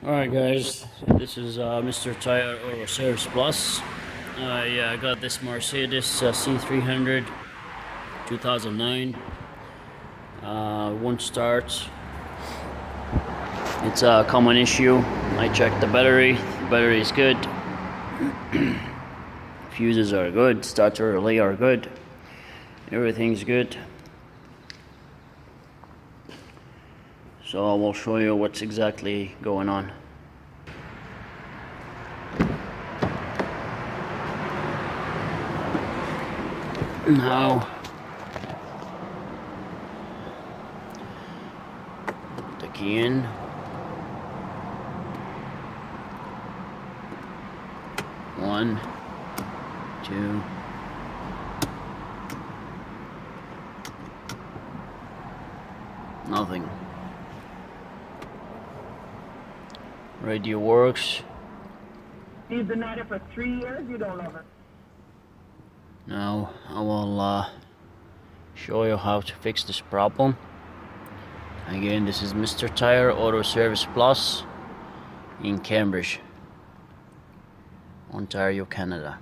Alright guys, this is Mr. Tire Auto Service Plus. I got this Mercedes C300 2009. Won't start. It's a common issue. I checked the battery. The battery is good. Fuses are good. Starter relay are good. Everything's good. So I will show you what's exactly going on. Now, put the key in. One, two, nothing. Radio works. You've been at it for 3 years, you don't love it. Now I will show you how to fix this problem. Again, this is Mr. Tire Auto Service Plus in Cambridge, Ontario, Canada.